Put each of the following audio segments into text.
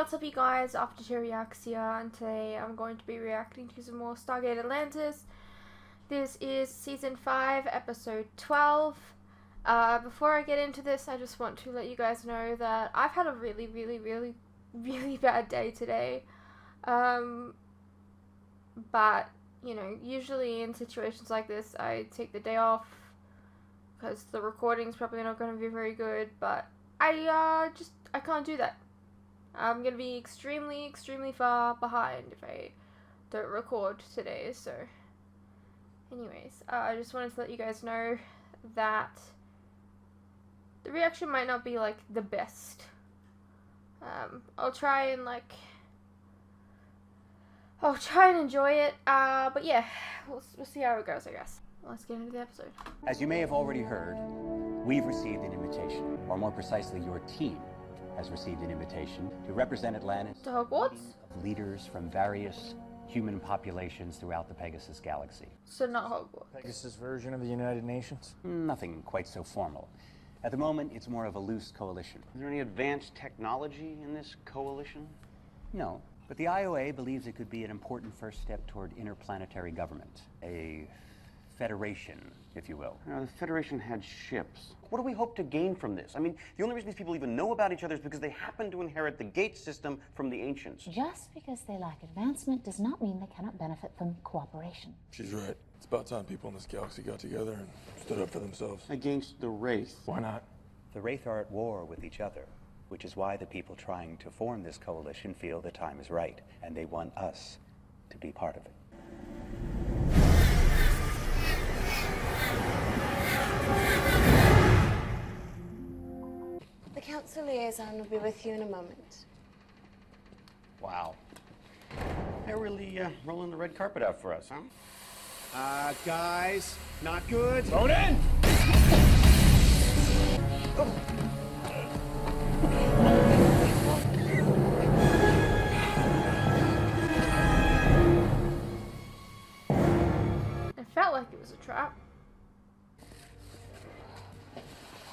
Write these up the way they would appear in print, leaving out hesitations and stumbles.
what's up you guys, After Two Reacts here, and today I'm going to be reacting to some more Stargate Atlantis. This is Season 5, Episode 12. Before I get into this, I just want to let you guys know that I've had a really bad day today. But, you know, usually in situations like this, I take the day off because the recording's probably not going to be very good, but I can't do that. I'm going to be extremely far behind if I don't record today, so anyways, I just wanted to let you guys know that the reaction might not be, like, the best. I'll try and enjoy it, but yeah, we'll see how it goes, I guess. Let's get into the episode. As you may have already heard, we've received an invitation, or more precisely, your team has received an invitation to represent Atlantis To Hogwarts? of leaders from various human populations throughout the Pegasus galaxy. So not Hogwarts. Pegasus version of the United Nations? Nothing quite so formal. At the moment, it's more of a loose coalition. Is there any advanced technology in this coalition? No, but the IOA believes it could be an important first step toward interplanetary government. A federation, if you will. The Federation had ships. What do we hope to gain from this? I mean, the only reason these people even know about each other is because they happen to inherit the gate system from the ancients. Just because they lack advancement does not mean they cannot benefit from cooperation. She's right. It's about time people in this galaxy got together and stood up for themselves. Against the Wraith. Why not? The Wraith are at war with each other, which is why the people trying to form this coalition feel the time is right, and they want us to be part of it. The council liaison will be with you in a moment. Wow. They're really rolling the red carpet out for us, huh? Guys, not good. Vote in! It felt like it was a trap.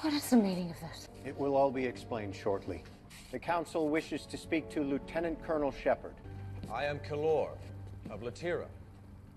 What is the meaning of this? It will all be explained shortly. The Council wishes to speak to Lieutenant Colonel Sheppard. I am Kalor of Latira.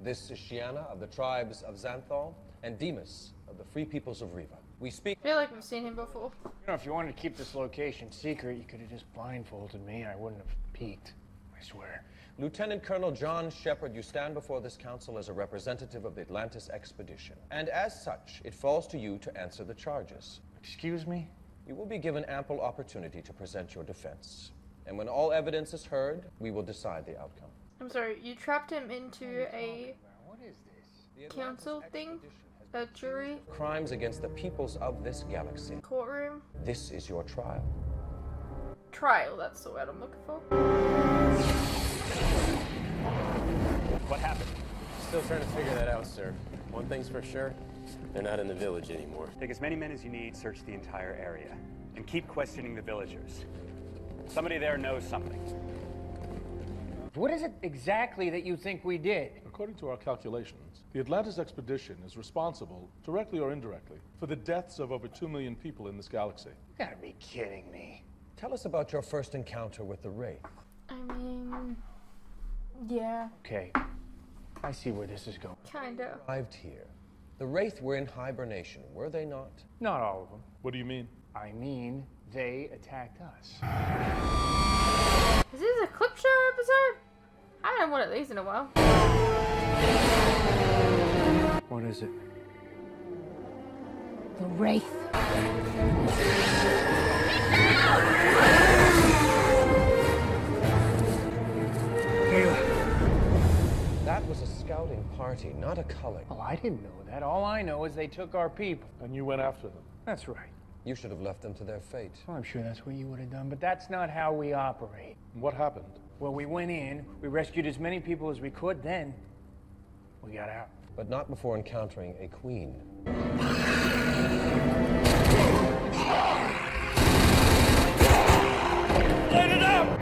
This is Shiana of the tribes of Xanthal, and Demas of the Free Peoples of Riva. We speak. I feel like we've seen him before. You know, if you wanted to keep this location secret, you could have just blindfolded me. I wouldn't have peeked. I swear. Lieutenant Colonel John Sheppard, you stand before this council as a representative of the Atlantis expedition. And as such, it falls to you to answer the charges. Excuse me? You will be given ample opportunity to present your defense. And when all evidence is heard, we will decide the outcome. I'm sorry, you trapped him into a What is this? The council Atlantis thing? expedition has A jury? crimes against the peoples of this galaxy. Courtroom? This is your trial. Trial, that's the word I'm looking for. What happened? Still trying to figure that out, sir. One thing's for sure, they're not in the village anymore. Take as many men as you need, search the entire area, and keep questioning the villagers. Somebody there knows something. What is it exactly that you think we did? According to our calculations, the Atlantis expedition is responsible, directly or indirectly, for the deaths of over 2 million people in this galaxy. You gotta be kidding me. Tell us about your first encounter with the Wraith. I mean, yeah, Okay, I see where this is going. kinda. Arrived here. The Wraith were in hibernation, were they not? Not all of them. What do you mean? I mean, they attacked us. Is this a clip show episode? I haven't had one of these in a while. What is it? The Wraith. That was a scouting party, not a culling. Oh, I didn't know that. All I know is they took our people. And you went after them. That's right. You should have left them to their fate. Well, I'm sure that's what you would have done, but that's not how we operate. What happened? Well, we went in, we rescued as many people as we could, then we got out. But not before encountering a queen. Light it up!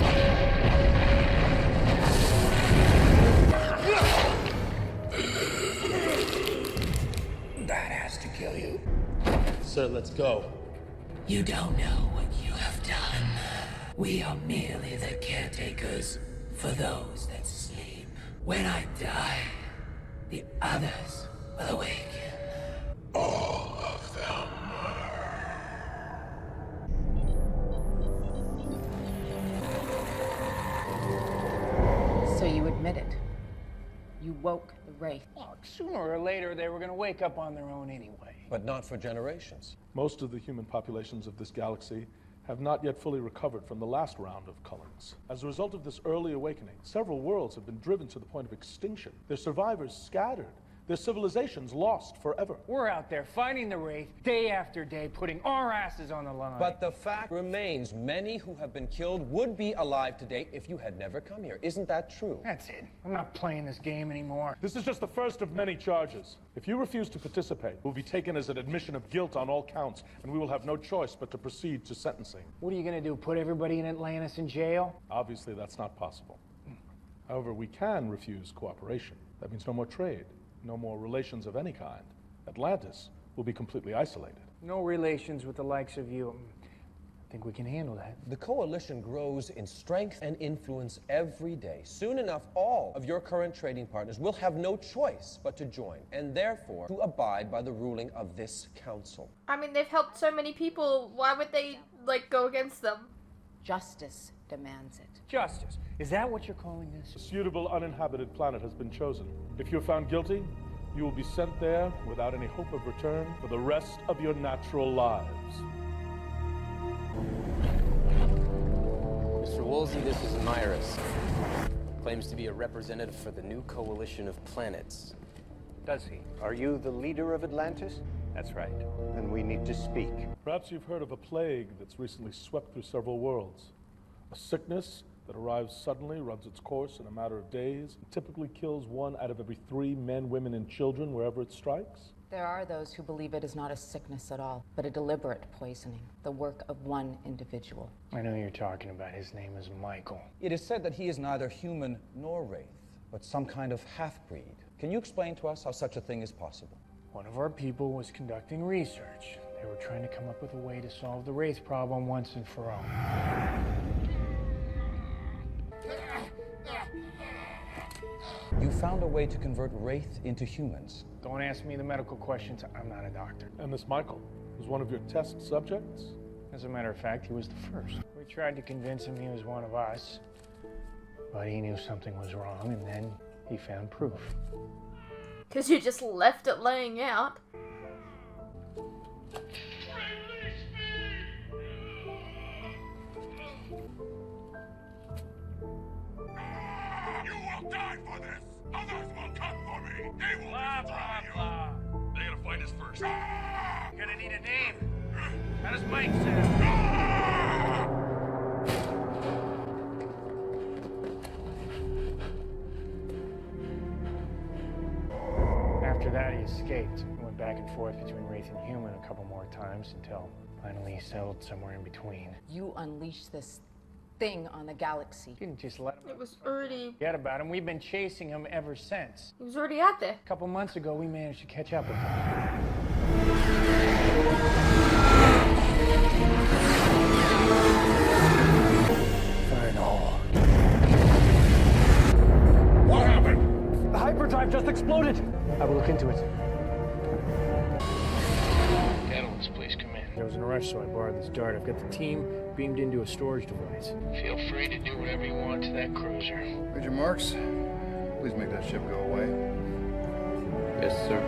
That has to kill you. Sir, let's go. You don't know what you have done. We are merely the caretakers for those that sleep. When I die, the others will awaken. All of them. So you admit it. You woke the Wraith. Look, sooner or later, they were going to wake up on their own anyway. But not for generations. Most of the human populations of this galaxy have not yet fully recovered from the last round of cullings. As a result of this early awakening, several worlds have been driven to the point of extinction, their survivors scattered, their civilizations lost forever. We're out there fighting the Wraith day after day, putting our asses on the line. But the fact remains, many who have been killed would be alive today if you had never come here. Isn't that true? That's it. I'm not playing this game anymore. This is just the first of many charges. If you refuse to participate, it will be taken as an admission of guilt on all counts, and we will have no choice but to proceed to sentencing. What are you going to do, put everybody in Atlantis in jail? Obviously, that's not possible. However, we can refuse cooperation. That means no more trade. No more relations of any kind. Atlantis will be completely isolated. No relations with the likes of you. I think we can handle that. The coalition grows in strength and influence every day. Soon enough, all of your current trading partners will have no choice but to join, and therefore to abide by the ruling of this council. I mean, they've helped so many people. Why would they, go against them? Justice demands it. Justice. Is that what you're calling this? A suitable uninhabited planet has been chosen. If you're found guilty, you will be sent there without any hope of return for the rest of your natural lives. Mr. Woolsey, this is Myris. Claims to be a representative for the new coalition of planets. Does he? Are you the leader of Atlantis? That's right. Then we need to speak. Perhaps you've heard of a plague that's recently swept through several worlds. A sickness that arrives suddenly, runs its course in a matter of days, and typically kills 1 out of every 3 men, women, and children wherever it strikes. There are those who believe it is not a sickness at all, but a deliberate poisoning, the work of one individual. I know who you're talking about. His name is Michael. It is said that he is neither human nor Wraith, but some kind of half-breed. Can you explain to us how such a thing is possible? One of our people was conducting research. They were trying to come up with a way to solve the Wraith problem once and for all. You found a way to convert Wraith into humans. Don't ask me the medical questions. I'm not a doctor. And this Michael was one of your test subjects? As a matter of fact, he was the first. We tried to convince him he was one of us, but he knew something was wrong, and then he found proof. Because you just left it laying out. Die for this! Others will come for me! They will destroy you! They gotta find us first. You're gonna need a name. How does Mike sound? After that, he escaped. He went back and forth between Wraith and human a couple more times until finally he settled somewhere in between. You unleashed this thing on the galaxy. You didn't just let him. It was already... Forget about him. We've been chasing him ever since. He was already out there. A couple months ago, we managed to catch up with him. Infernal. What happened? The hyperdrive just exploded. I will look into it. Catalyst, please come in. There was an rush, so I borrowed this dart. I've got the team beamed into a storage device. Feel free to do whatever you want to that cruiser. Major Marks, please make that ship go away. Yes, sir.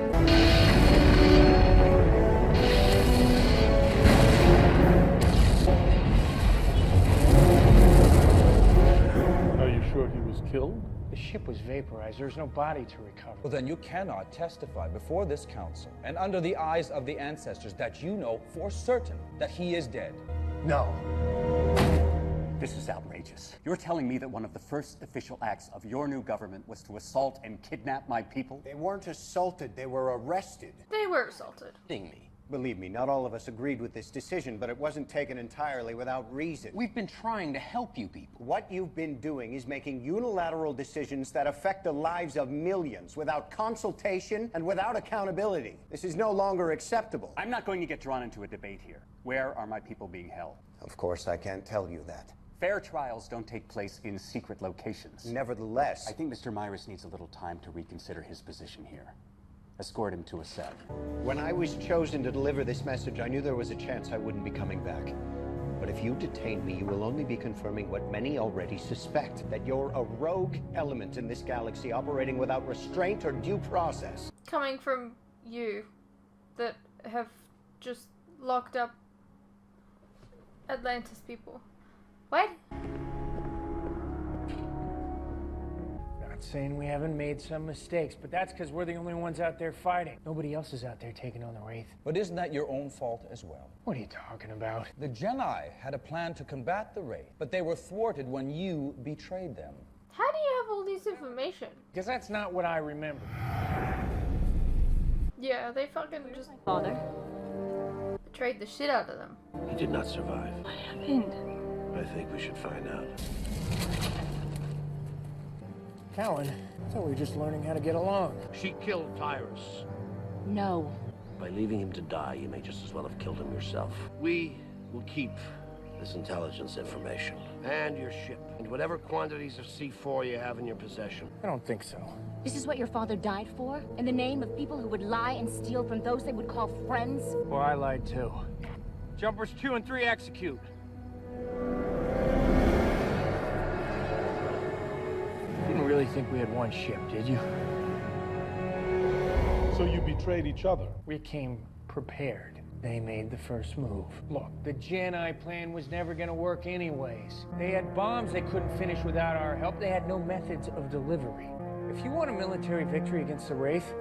Are you sure he was killed? The ship was vaporized. There's no body to recover. Well, then you cannot testify before this council and under the eyes of the ancestors that you know for certain that he is dead. No. This is outrageous. You're telling me that one of the first official acts of your new government was to assault and kidnap my people? They weren't assaulted, they were arrested. They were assaulted. Kidding me. Believe me, not all of us agreed with this decision, but it wasn't taken entirely without reason. We've been trying to help you people. What you've been doing is making unilateral decisions that affect the lives of millions without consultation and without accountability. This is no longer acceptable. I'm not going to get drawn into a debate here. Where are my people being held? Of course, I can't tell you that. Fair trials don't take place in secret locations. Nevertheless, I think Mr. Myris needs a little time to reconsider his position here. Escort him to a cell. when I was chosen to deliver this message, I knew there was a chance I wouldn't be coming back. But if you detain me, you will only be confirming what many already suspect, that you're a rogue element in this galaxy operating without restraint or due process. Coming from you that have just locked up Atlantis people. What? Not saying we haven't made some mistakes, but that's because we're the only ones out there fighting. Nobody else is out there taking on the Wraith. But isn't that your own fault as well? What are you talking about? The Jedi had a plan to combat the Wraith, but they were thwarted when you betrayed them. How do you have all this information? Because that's not what I remember. Yeah, they fucking just Father? betrayed the shit out of them. He did not survive. What happened? I think we should find out. Callan, I thought we were just learning how to get along. She killed Tyrus. No. By leaving him to die, you may just as well have killed him yourself. We will keep this intelligence information, and your ship, and whatever quantities of C4 you have in your possession. I don't think so. This is what your father died for? In the name of people who would lie and steal from those they would call friends? Well, I lied too. Jumpers 2 and 3 execute. You didn't really think we had one ship, did you? So you betrayed each other? We came prepared. They made the first move. Look, the Jedi plan was never gonna work anyways. They had bombs they couldn't finish without our help. They had no methods of delivery. If you want a military victory against the Wraith,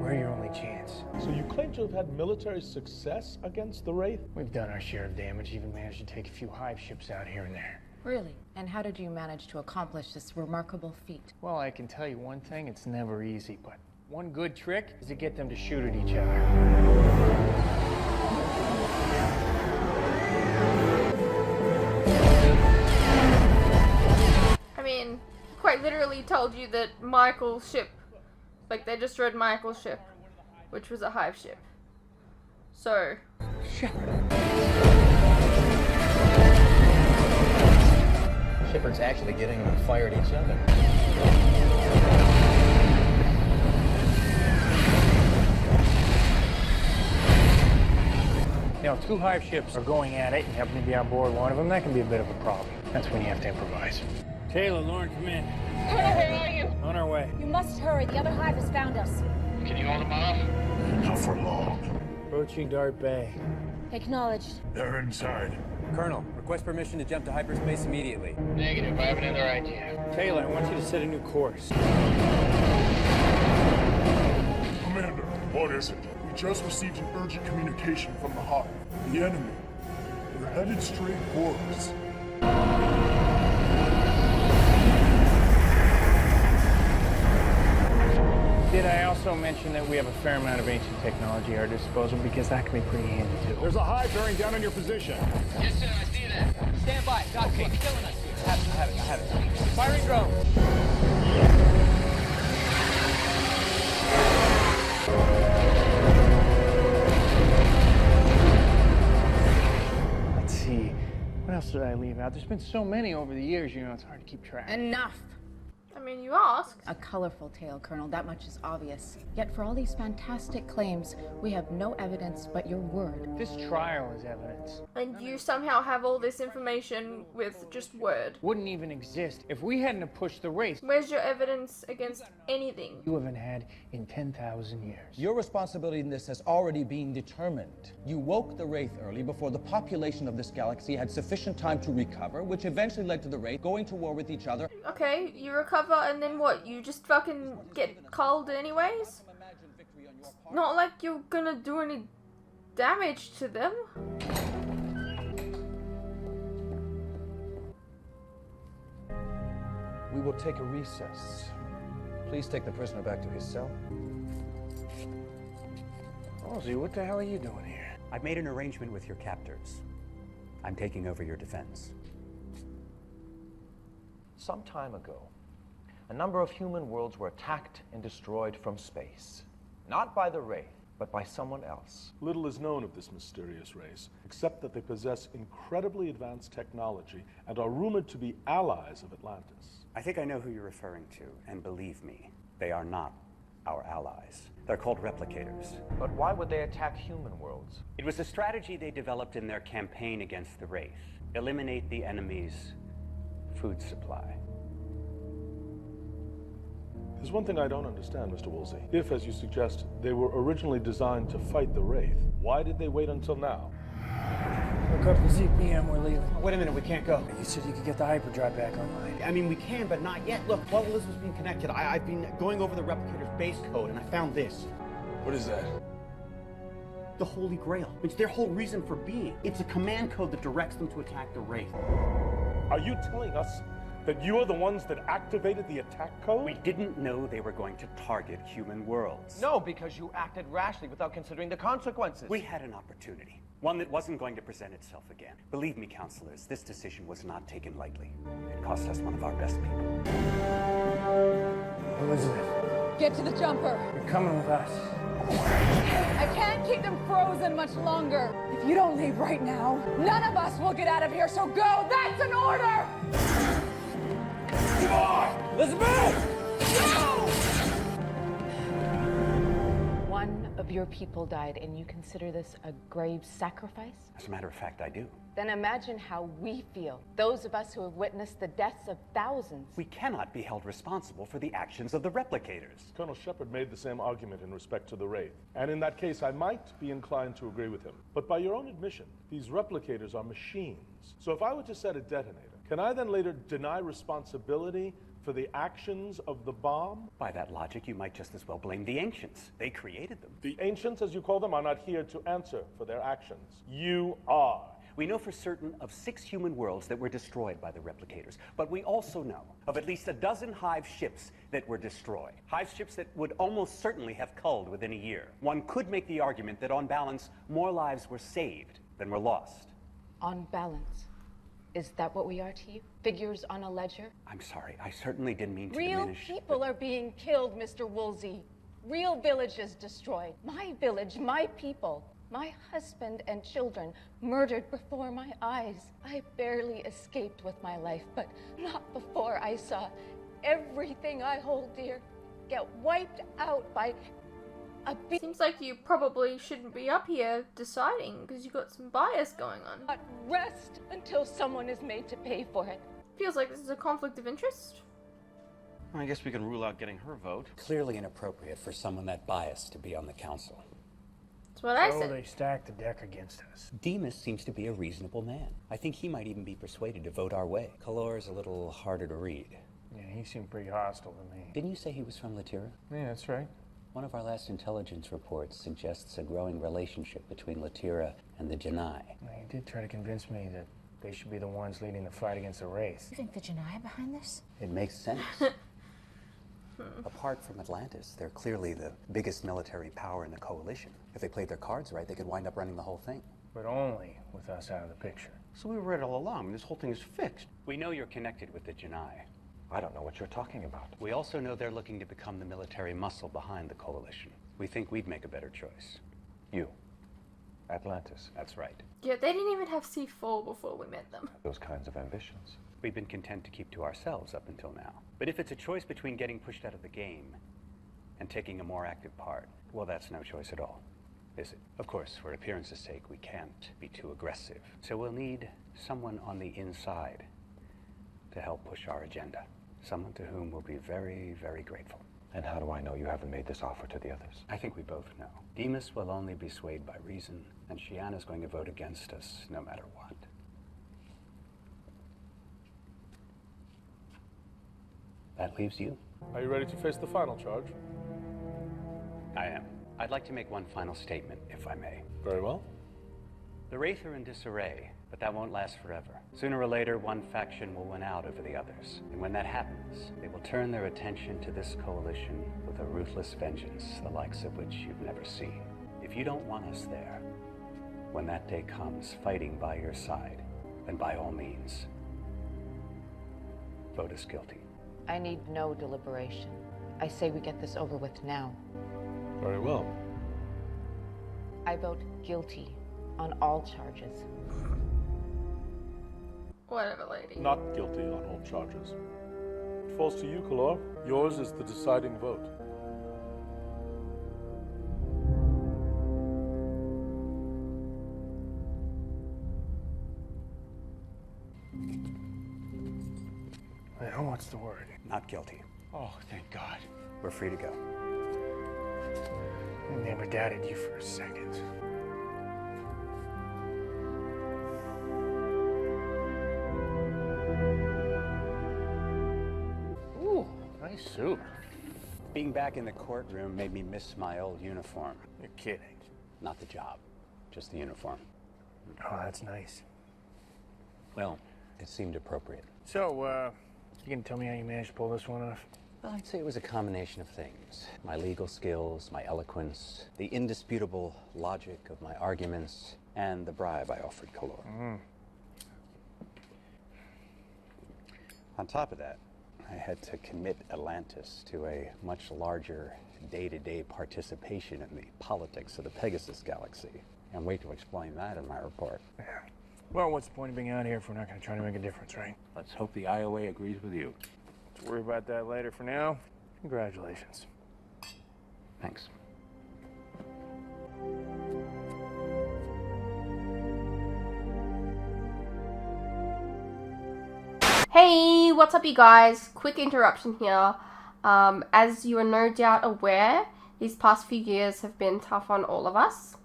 we're your only chance. So you claim to have had military success against the Wraith? We've done our share of damage, even managed to take a few hive ships out here and there. Really? And how did you manage to accomplish this remarkable feat? Well, I can tell you one thing, it's never easy, but one good trick is to get them to shoot at each other. I mean, quite literally told you that Michael's ship, like they just read Michael's ship, which was a hive ship. So. Sheppard's actually getting them to fire at each other. You know, 2 hive ships are going at it and happen to be on board one of them. That can be a bit of a problem. That's when you have to improvise. Taylor, Lauren, come in. Colonel, where are you? On our way. You must hurry. The other hive has found us. Can you hold them off? Not for long. Approaching Dart Bay. Acknowledged. They're inside. Colonel, request permission to jump to hyperspace immediately. Negative. I have another idea. Taylor, I want you to set a new course. Commander, what is it? We just received an urgent communication from the Hive. The enemy. They're headed straight for us. Did I also mention that we have a fair amount of ancient technology at our disposal, because that can be pretty handy too. There's a hive bearing down on your position. Yes, sir. I see that. Stand by. Doc, what's killing us here? I have it. Firing drone. Let's see. What else did I leave out? There's been so many over the years, you know, it's hard to keep track. Enough! I mean, you asked. A colorful tale, Colonel, that much is obvious. Yet for all these fantastic claims, we have no evidence but your word. This trial is evidence. And you somehow have all this information with just word. Wouldn't even exist if we hadn't have pushed the Wraith. Where's your evidence against anything? You haven't had in 10,000 years. Your responsibility in this has already been determined. You woke the Wraith early before the population of this galaxy had sufficient time to recover, which eventually led to the Wraith going to war with each other. Okay, you recover and then what? You just fucking get culled anyways? Not like you're gonna do any damage to them. We will take a recess. Please take the prisoner back to his cell. Woolsey, what the hell are you doing here? I've made an arrangement with your captors. I'm taking over your defense. Some time ago, a number of human worlds were attacked and destroyed from space. Not by the Wraith, but by someone else. Little is known of this mysterious race, except that they possess incredibly advanced technology and are rumored to be allies of Atlantis. I think I know who you're referring to, and believe me, they are not our allies. They're called replicators. But why would they attack human worlds? It was a strategy they developed in their campaign against the Wraith. Eliminate the enemy's food supply. There's one thing I don't understand, Mr. Woolsey. If, as you suggest, they were originally designed to fight the Wraith, why did they wait until now? Look up the ZPM, we're leaving. Wait a minute, we can't go. You said you could get the hyperdrive back online. I mean, we can, but not yet. Look, while Liz was being connected, I've been going over the replicator's base code, and I found this. What is that? The Holy Grail. It's their whole reason for being. It's a command code that directs them to attack the Wraith. Are you telling us that you are the ones that activated the attack code? We didn't know they were going to target human worlds. No, because you acted rashly without considering the consequences. We had an opportunity. One that wasn't going to present itself again. Believe me, counselors, this decision was not taken lightly. It cost us one of our best people. Elizabeth, Get to the jumper. you're coming with us. I can't keep them frozen much longer. If you don't leave right now, none of us will get out of here, so go! That's an order! Come on! Elizabeth! Go! One of your people died, and you consider this a grave sacrifice? As a matter of fact, I do. Then imagine how we feel, those of us who have witnessed the deaths of thousands. We cannot be held responsible for the actions of the replicators. Colonel Sheppard made the same argument in respect to the Wraith. And in that case, I might be inclined to agree with him. But by your own admission, these replicators are machines. So if I were to set a detonator, can I then later deny responsibility for the actions of the bomb? By that logic, you might just as well blame the ancients. They created them. The ancients, as you call them, are not here to answer for their actions. You are. We know for certain of 6 human worlds that were destroyed by the replicators, but we also know of at least a dozen Hive ships that were destroyed. Hive ships that would almost certainly have culled within a year. One could make the argument that on balance, more lives were saved than were lost. On balance. Is that what we are to you? Figures on a ledger? I'm sorry, I certainly didn't mean to Real diminish. people are being killed, Mr. Woolsey. Real villages destroyed. My village, my people, my husband and children murdered before my eyes. I barely escaped with my life, but not before I saw everything I hold dear get wiped out by a beast. Seems like you probably shouldn't be up here deciding because you got some bias going on. Not rest until someone is made to pay for it. Feels like this is a conflict of interest. I guess we can rule out getting her vote. Clearly inappropriate for someone that biased to be on the council. That's what I So said. they stacked the deck against us. Demas seems to be a reasonable man. I think he might even be persuaded to vote our way. Kalor's a little harder to read. Yeah, he seemed pretty hostile to me. Didn't you say he was from Latira? Yeah, that's right. One of our last intelligence reports suggests a growing relationship between Latira and the Janai. He did try to convince me that they should be the ones leading the fight against the Wraith. You think the Janai are behind this? It makes sense. Apart from Atlantis, they're clearly the biggest military power in the coalition. If they played their cards right, they could wind up running the whole thing. But only with us out of the picture. So we were right all along. I mean, this whole thing is fixed. We know you're connected with the Janai. I don't know what you're talking about. We also know they're looking to become the military muscle behind the coalition. We think we'd make a better choice. You. Atlantis. That's right. Yeah, they didn't even have C4 before we met them. Those kinds of ambitions. We've been content to keep to ourselves up until now. But if it's a choice between getting pushed out of the game and taking a more active part, well, that's no choice at all, is it? Of course, for appearance's sake, we can't be too aggressive. So we'll need someone on the inside to help push our agenda. Someone to whom we'll be very, very grateful. And how do I know you haven't made this offer to the others? I think we both know. Demas will only be swayed by reason, and Shiana's going to vote against us no matter what. That leaves you. Are you ready to face the final charge? I am. I'd like to make one final statement, if I may. Very well. The Wraith are in disarray, but that won't last forever. Sooner or later, one faction will win out over the others. And when that happens, they will turn their attention to this coalition with a ruthless vengeance, the likes of which you've never seen. If you don't want us there, when that day comes, fighting by your side, then by all means, vote us guilty. I need no deliberation. I say we get this over with now. Very well. I vote guilty on all charges. Whatever, lady. Not guilty on all charges. It falls to you, Kalor. Yours is the deciding vote. Now, what's the word? Not guilty. Oh, thank God. We're free to go. I never doubted you for a second. Ooh, nice suit. Being back in the courtroom made me miss my old uniform. You're kidding. Not the job, just the uniform. Oh, that's nice. Well, it seemed appropriate. So, you can tell me how you managed to pull this one off? Well, I'd say it was a combination of things. My legal skills, my eloquence, the indisputable logic of my arguments, and the bribe I offered Kalor. On top of that, I had to commit Atlantis to a much larger day-to-day participation in the politics of the Pegasus galaxy. And wait to explain that in my report. Yeah. Well, what's the point of being out here if we're not going to try to make a difference, right? Let's hope the IOA agrees with you. Let's worry about that later. For now, congratulations. Thanks. Hey, what's up you guys? Quick interruption here. As you are no doubt aware, these past few years have been tough on all of us.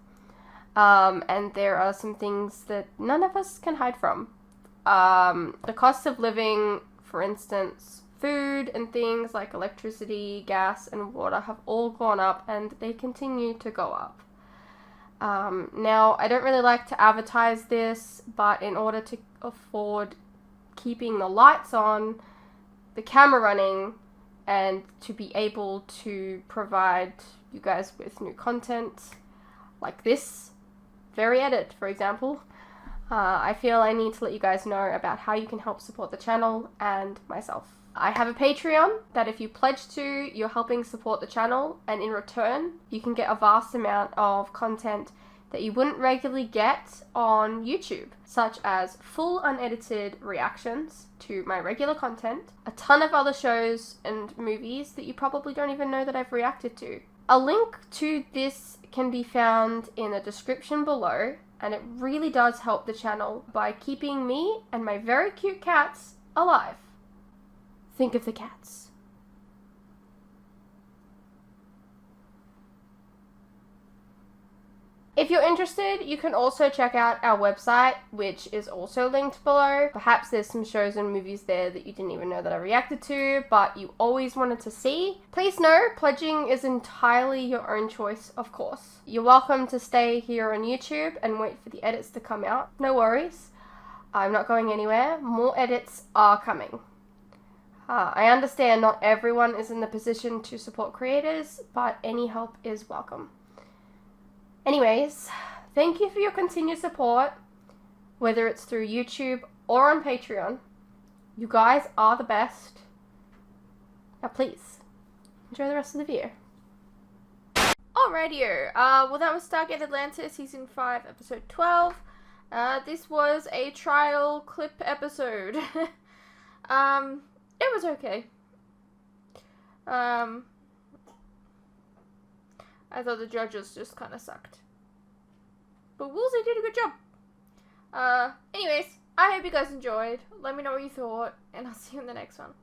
And there are some things that none of us can hide from. The cost of living, for instance, food and things like electricity, gas, and water have all gone up and they continue to go up. Now, I don't really like to advertise this, but in order to afford keeping the lights on, the camera running, and to be able to provide you guys with new content like this very edit, for example, I feel I need to let you guys know about how you can help support the channel and myself. I have a Patreon that if you pledge to, you're helping support the channel, and in return, you can get a vast amount of content that you wouldn't regularly get on YouTube, such as full unedited reactions to my regular content, a ton of other shows and movies that you probably don't even know that I've reacted to. A link to this can be found in the description below, and it really does help the channel by keeping me and my very cute cats alive. Think of the cats. If you're interested, you can also check out our website, which is also linked below. Perhaps there's some shows and movies there that you didn't even know that I reacted to, but you always wanted to see. Please know, pledging is entirely your own choice, of course. You're welcome to stay here on YouTube and wait for the edits to come out. No worries. I'm not going anywhere. More edits are coming. I understand not everyone is in the position to support creators, but any help is welcome. Anyways, thank you for your continued support, whether it's through YouTube or on Patreon. You guys are the best. Now please, enjoy the rest of the video. Alrighty, well that was Stargate Atlantis Season 5, Episode 12. This was a trial clip episode. It was okay. I thought the judges just kind of sucked. But Woolsey did a good job. Anyways, I hope you guys enjoyed. Let me know what you thought, and I'll see you in the next one.